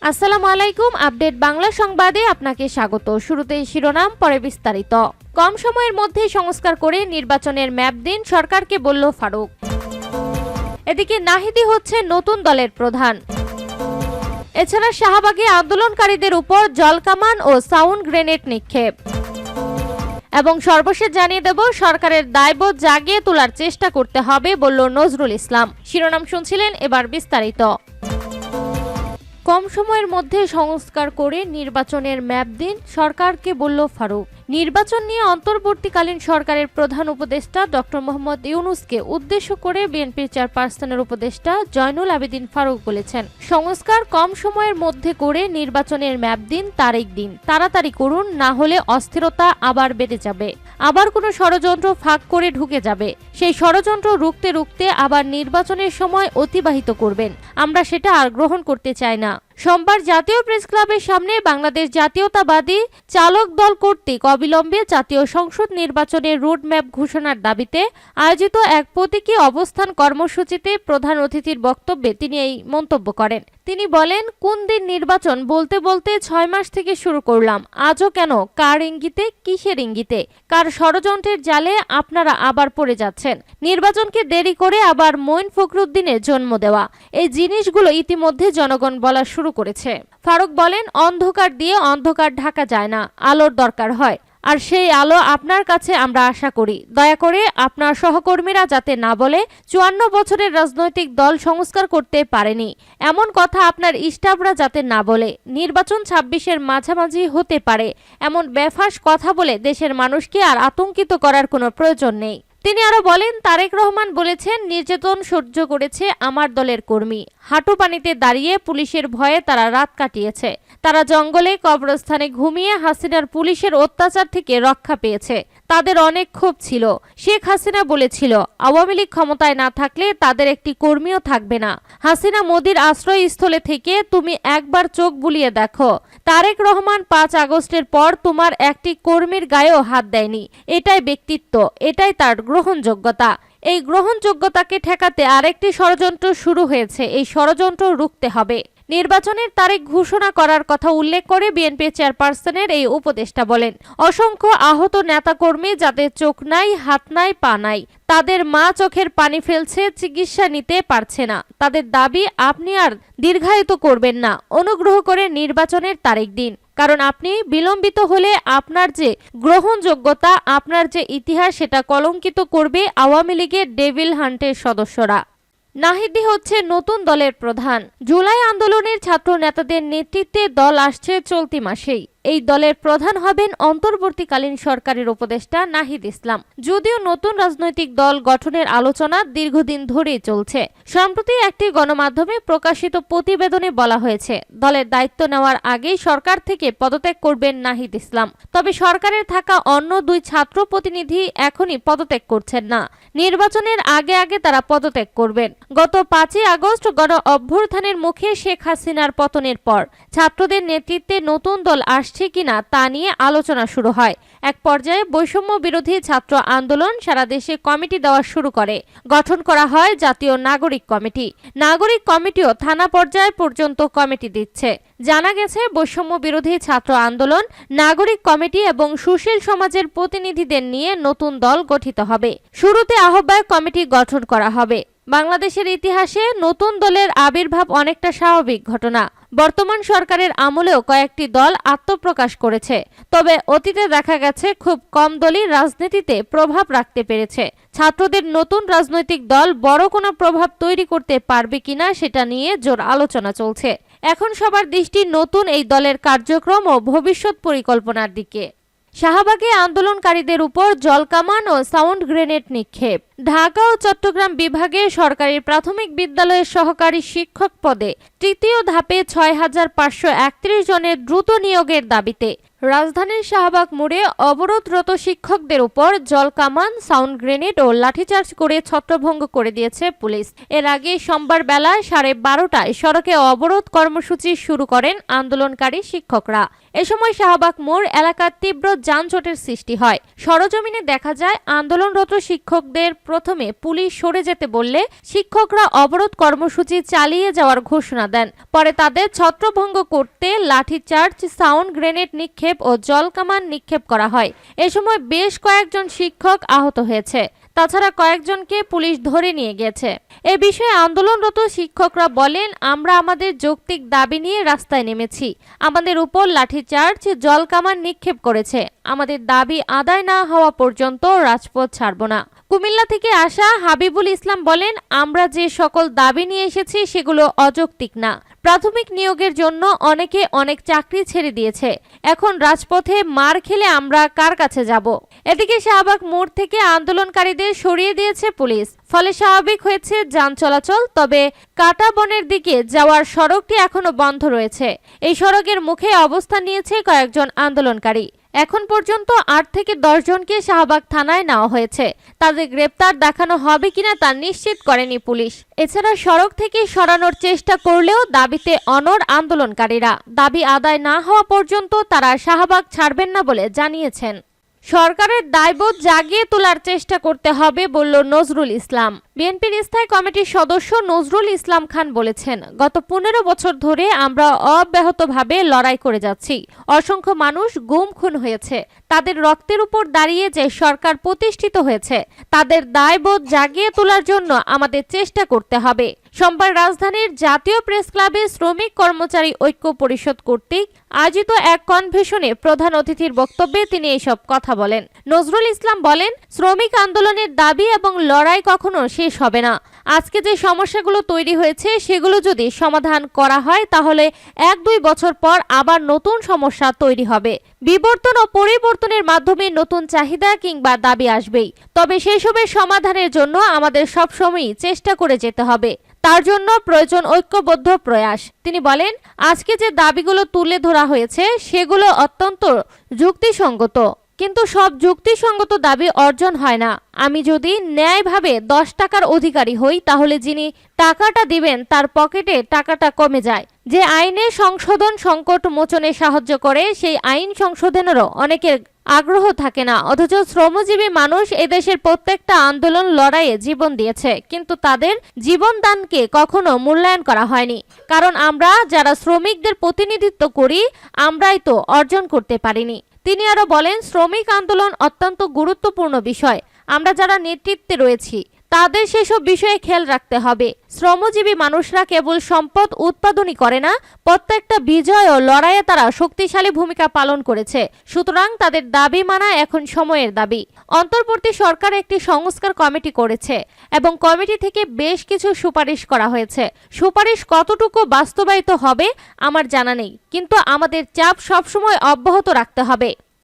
আসসালামু আলাইকুম। আপডেট বাংলা সংবাদে আপনাকে স্বাগত। শুরুতেই শিরোনাম, পরে বিস্তারিত। কম সময়ের মধ্যে সংস্কার করে নির্বাচনের ম্যাপ দিন, সরকারকে বলল ফারুক। এদিকে নাহিদি হচ্ছে নতুন দলের প্রধান। এছাড়া শাহবাগে আন্দোলনকারীদের উপর জলকামান ও সাউন্ড গ্রেনেড নিক্ষেপ। এবং সর্বশেষ জানিয়ে দেব, সরকারের দায়বোধ জাগিয়ে তোলার চেষ্টা করতে হবে বলল নজরুল ইসলাম। শিরোনাম শুনছিলেন, এবার বিস্তারিত। কম সময়ের মধ্যে সংস্কার করে নির্বাচনের ম্যাপ দিন, সরকারকে বলল ফারুক। নির্বাচন নিয়ে অন্তর্বর্তীকালীন সরকারের প্রধান উপদেষ্টা ডক্টর মোহাম্মদ ইউনূসকে উদ্দেশ্য করে বিএনপির চেয়ারপারসনের উপদেষ্টা জয়নুল আবেদিন ফারুক বলেছেন, সংস্কার কম সময়ের মধ্যে করে নির্বাচনের ম্যাপ দিন, তারিখ দিন, তাড়াতাড়ি করুন, না হলে অস্থিরতা আবার বেড়ে যাবে, আবার কোনো ষড়যন্ত্র ফাঁক করে ঢুকে যাবে, সেই ষড়যন্ত্র রুখতে রুখতে আবার নির্বাচনের সময় অতিবাহিত করবেন, আমরা সেটা আর গ্রহণ করতে চাই না। সোমবার জাতীয় প্রেস ক্লাবের সামনে বাংলাদেশ জাতীয়তাবাদী চালক দল কর্তৃক অবিলম্বে জাতীয় সংসদ নির্বাচনের রোডম্যাপ ঘোষণার দাবিতে আয়োজিত এক প্রতীকী অবস্থান কর্মসূচিতে প্রধান অতিথির বক্তব্যে তিনি এই মন্তব্য করেন। তিনি বলেন, কোন দিন নির্বাচন বলতে বলতে 6 মাস থেকে শুরু করলাম, আজও কেন? কার ইঙ্গিতে, কিসের ইঙ্গিতে, কার ষড়যন্ত্রের জালে আপনারা আবার পড়ে যাচ্ছেন? নির্বাচনকে দেরি করে আবার মঈন ফখরুদ্দিনের জন্ম দেওয়া, এই জিনিসগুলো ইতিমধ্যে জনগণ বলা শুরু করেছে। ফারুক বলেন, অন্ধকার দিয়ে অন্ধকার ঢাকা যায় না, আলোর দরকার হয়, আর সেই আলো আপনার কাছে আমরা আশা করি। দয়া করে আপনার সহকর্মীরা যাতে না বলে 54 বছরের রাজনৈতিক দল সংস্কার করতে পারেনি, এমন কথা আপনার স্টাফরা যাতে না বলে। নির্বাচন 26-এর মাঝামাঝি হতে পারে, এমন বেফাঁস কথা বলে দেশের মানুষকে আর আতঙ্কিত করার কোনো প্রয়োজন নেই। তিনি আরো বলেন, তারেক রহমান বলেছেন, নির্যাতন সহ্য করেছে আমার দলের কর্মী, হাঁটু পানিতে দাঁড়িয়ে পুলিশের ভয়ে তারা রাত কাটিয়েছে, তারা জঙ্গলে কবরস্থানে ঘুমিয়ে হাসিনার পুলিশের অত্যাচার থেকে রক্ষা পেয়েছে, তাদের অনেক ক্ষোভ ছিল। শেখ হাসিনা বলেছিল, আওয়ামী লীগ ক্ষমতায় না থাকলে তাদের একটি কর্মীও থাকবে না। হাসিনা মোদির আশ্রয়স্থলে থেকে তুমি একবার চোখ বুলিয়ে দেখো, তারেক রহমান 5 আগস্টের পর তোমার একটি কর্মীর গায়েও হাত দেয়নি। এটাই ব্যক্তিত্ব, এটাই তার গ্রহণযোগ্যতা। এই গ্রহণযোগ্যতাকে ঠেকাতে আরেকটি ষড়যন্ত্র শুরু হয়েছে, এই ষড়যন্ত্র রুখতে হবে। নির্বাচনের তারিখ ঘোষণা করার কথা উল্লেখ করে বিএনপি চেয়ারপারসনের এই উপদেষ্টা বলেন, অসংখ্য আহত নেতাকর্মী যাদের চোখ নাই, হাত নাই, পা নাই, তাদের মা চোখের পানি ফেলছে, চিকিৎসা নিতে পারছে না, তাদের দাবি আপনি আর দীর্ঘায়িত করবেন না, অনুগ্রহ করে নির্বাচনের তারিখ দিন, কারণ আপনি বিলম্বিত হলে আপনার যে গ্রহণযোগ্যতা, আপনার যে ইতিহাস, সেটা কলঙ্কিত করবে আওয়ামী লীগের ডেভিল হান্টের সদস্যরা। নাহিদি হচ্ছে নতুন দলের প্রধান। জুলাই আন্দোলনের ছাত্র নেতাদের নেতৃত্বে দল আসছে চলতি মাসেই। এই দলের প্রধান হবেন অন্তর্বর্তীকালীন সরকারের উপদেষ্টা নাহিদ ইসলাম। যদিও নতুন রাজনৈতিক দল গঠনের আলোচনা দীর্ঘদিন ধরেই চলছে, সম্প্রতি একটি গণমাধ্যমে প্রকাশিত প্রতিবেদনে বলা হয়েছে, দলের দায়িত্ব নেওয়ার আগেই সরকার থেকে পদত্যাগ করবেন নাহিদ ইসলাম। তবে সরকারের থাকা অন্য 2 ছাত্র প্রতিনিধি এখনই পদত্যাগ করছেন না, নির্বাচনের আগে আগে তারা পদত্যাগ করবেন। গত 5 আগস্ট গণ অভ্যুত্থানের মুখে শেখ হাসিনার পতনের পর ছাত্রদের নেতৃত্বে নতুন দল আসছে কিনা তা নিয়ে আলোচনা শুরু হয়। এক পর্যায়ে বৈষম্য বিরোধী ছাত্র আন্দোলন সারা দেশে কমিটি দেওয়া শুরু করে। গঠন করা হয় জাতীয় নাগরিক কমিটি। নাগরিক কমিটিও থানা পর্যায় পর্যন্ত কমিটি দিচ্ছে। জানা গেছে, বৈষম্য বিরোধী ছাত্র আন্দোলন, নাগরিক কমিটি এবং সুশীল সমাজের প্রতিনিধিদের নিয়ে নতুন দল গঠিত হবে। শুরুতে আহ্বায়ক কমিটি গঠন করা হবে। বাংলাদেশের ইতিহাসে নতুন দলের আবির্ভাব অনেকটা স্বাভাবিক ঘটনা। বর্তমান সরকারের আমলেও কয়েকটি দল আত্মপ্রকাশ করেছে, তবে অতীতে দেখা গেছে খুব কম দলই রাজনীতিতে প্রভাব রাখতে পেরেছে। ছাত্রদের নতুন রাজনৈতিক দল বড় কোনো প্রভাব তৈরি করতে পারবে কিনা সেটা নিয়ে জোর আলোচনা চলছে। এখন সবার দৃষ্টি নতুন এই দলের কার্যক্রম ও ভবিষ্যৎ পরিকল্পনার দিকে। শাহবাগে আন্দোলনকারীদের উপর জলকামান ও সাউন্ড গ্রেনেড নিক্ষেপ। ঢাকা ও চট্টগ্রাম বিভাগে সরকারি প্রাথমিক বিদ্যালয়ের সহকারী শিক্ষক পদে তৃতীয় ধাপে 6531 জনের দ্রুত নিয়োগের দাবিতে রাজধানীর শাহবাগ মোড়ে অবরোধরত শিক্ষকদের উপর জলকামান, সাউন্ড গ্রেনেড ও লাঠিচার্জ করে ছত্রভঙ্গ করে দিয়েছে পুলিশ। এর আগে সোমবার বেলা 12:30টায় সড়কে অবরোধ কর্মসূচি শুরু করেন আন্দোলনকারী শিক্ষকরা। এ সময় শাহবাগ মোড় এলাকার তীব্র যানজটের সৃষ্টি হয়। সরজমিনে দেখা যায়, আন্দোলনরত শিক্ষকদের প্রথমে পুলিশ সরে যেতে বললে শিক্ষকরা অবরোধ কর্মসূচি চালিয়ে যাওয়ার ঘোষণা দেন। পরে তাদের ছত্রভঙ্গ করতে লাঠিচার্জ, সাউন্ড গ্রেনেড নিক্ষেপ ও জলকামান নিক্ষেপ করা হয়। এ সময় বেশ কয়েকজন শিক্ষক আহত হয়েছে। তাছাড়া কয়েকজনকে পুলিশ ধরে নিয়ে গেছে। এ বিষয়ে আন্দোলনরত শিক্ষকরা বলেন, আমরা আমাদের যৌক্তিক দাবি নিয়ে রাস্তায় নেমেছি। আমাদের উপর লাঠিচার্জ, জলকামান নিক্ষেপ করেছে। আমাদের দাবি আদায় না হওয়া পর্যন্ত রাজপথ ছাড়ব না। কুমিল্লা থেকে আসা হাবিবুল ইসলাম বলেন, আমরা যে সকল দাবি নিয়ে এসেছি সেগুলো অযৌক্তিক না। প্রাথমিক নিয়োগের জন্য অনেকে অনেক চাকরি ছেড়ে দিয়েছে। এখন রাজপথে মার খেলে আমরা কার কাছে যাব? এদিকে শাহবাগ মোড় থেকে আন্দোলনকারীদের সরিয়ে দিয়েছে পুলিশ। ফলে স্বাভাবিক হয়েছে যান চলাচল। তবে কাটা বনের দিকে যাওয়ার সড়কটি এখনো বন্ধ রয়েছে। এই সড়কের মুখে অবস্থান নিয়েছে কয়েকজন আন্দোলনকারী। এখন পর্যন্ত 8 থেকে 10 জনকে শাহবাগ থানায় নেওয়া হয়েছে। তাদের গ্রেপ্তার দেখানো হবে কিনা তা নিশ্চিত করেনি পুলিশ। এছাড়া সড়ক থেকে সরানোর চেষ্টা করলেও দাবিতে অনড় আন্দোলনকারীরা। দাবি আদায় না হওয়া পর্যন্ত তারা শাহবাগ ছাড়বেন না বলে জানিয়েছেন। সরকারের দায়বোধ জাগিয়ে তোলার চেষ্টা করতে হবে বলল নজরুল ইসলাম। বিএনপির স্থায়ী কমিটির সদস্য নজরুল ইসলাম খান বলেছেন, গত 15 বছর ধরে আমরা অব্যাহতভাবে লড়াই করে যাচ্ছি। অসংখ্য মানুষ গুম খুন হয়েছে। তাদের রক্তের উপর দাঁড়িয়ে যে সরকার প্রতিষ্ঠিত হয়েছে, তাদের দায়বোধ জাগিয়ে তোলার জন্য আমাদের চেষ্টা করতে হবে। সোমবার রাজধানীর জাতীয় প্রেস ক্লাবে শ্রমিক কর্মচারী ঐক্য পরিষদ কর্তৃক আয়োজিত এক কনভেনশনে প্রধান অতিথির বক্তব্যে তিনি এসব কথা বলেন। নজরুল ইসলাম বলেন, শ্রমিক আন্দোলনের দাবি এবং লড়াই কখনো শেষ হবে না। আজকে যে সমস্যাগুলো তৈরি হয়েছে সেগুলো যদি সমাধান করা হয় তাহলে 1-2 বছর পর আবার নতুন সমস্যা তৈরি হবে। বিবর্তন ও পরিবর্তনের মাধ্যমে নতুন চাহিদা কিংবা দাবি আসবেই। তবে সেসবের সমাধানের জন্য আমাদের সবসময়ই চেষ্টা করে যেতে হবে। তার জন্য প্রয়োজন ঐক্যবদ্ধ প্রয়াস। তিনি বলেন, আজকে যে দাবিগুলো তুলে ধরা হয়েছে সেগুলো অত্যন্ত যুক্তিসঙ্গত, কিন্তু সব যুক্তিসঙ্গত দাবি অর্জন হয় না। আমি যদি ন্যায়ভাবে 10 টাকার অধিকারী হই, তাহলে যিনি টাকাটা দিবেন তার পকেটে টাকাটা কমে যায়। যে আইনে সংশোধন সংকট মোচনে সাহায্য করে, সেই আইন সংশোধনেরও অনেকের আগ্রহ থাকে না। অথচ শ্রমজীবী মানুষ এদেশের প্রত্যেকটা আন্দোলন লড়াইয়ে জীবন দিয়েছে, কিন্তু তাদের জীবনদানকে কখনো মূল্যায়ন করা হয়নি। কারণ আমরা যারা শ্রমিকদের প্রতিনিধিত্ব করি, আমরাই তো অর্জন করতে পারিনি। তিনি আরো বলেন, শ্রমিক আন্দোলন অত্যন্ত গুরুত্বপূর্ণ বিষয়। আমরা যারা নেতৃত্বে রয়েছি তাদের সেসব বিষয়ে খেয়াল রাখতে হবে। শ্রমজীবী মানুষরা কেবল সম্পদ উৎপাদনই করে না, প্রত্যেকটা বিজয় ও লড়াইয়ে তারা শক্তিশালী ভূমিকা পালন করেছে। সুতরাং তাদের দাবি মানা এখন সময়ের দাবি। অন্তর্বর্তী সরকার একটি সংস্কার কমিটি করেছে এবং কমিটি থেকে বেশ কিছু সুপারিশ করা হয়েছে। সুপারিশ কতটুকু বাস্তবায়িত হবে আমার জানা নেই, কিন্তু আমাদের চাপ সবসময় অব্যাহত রাখতে হবে।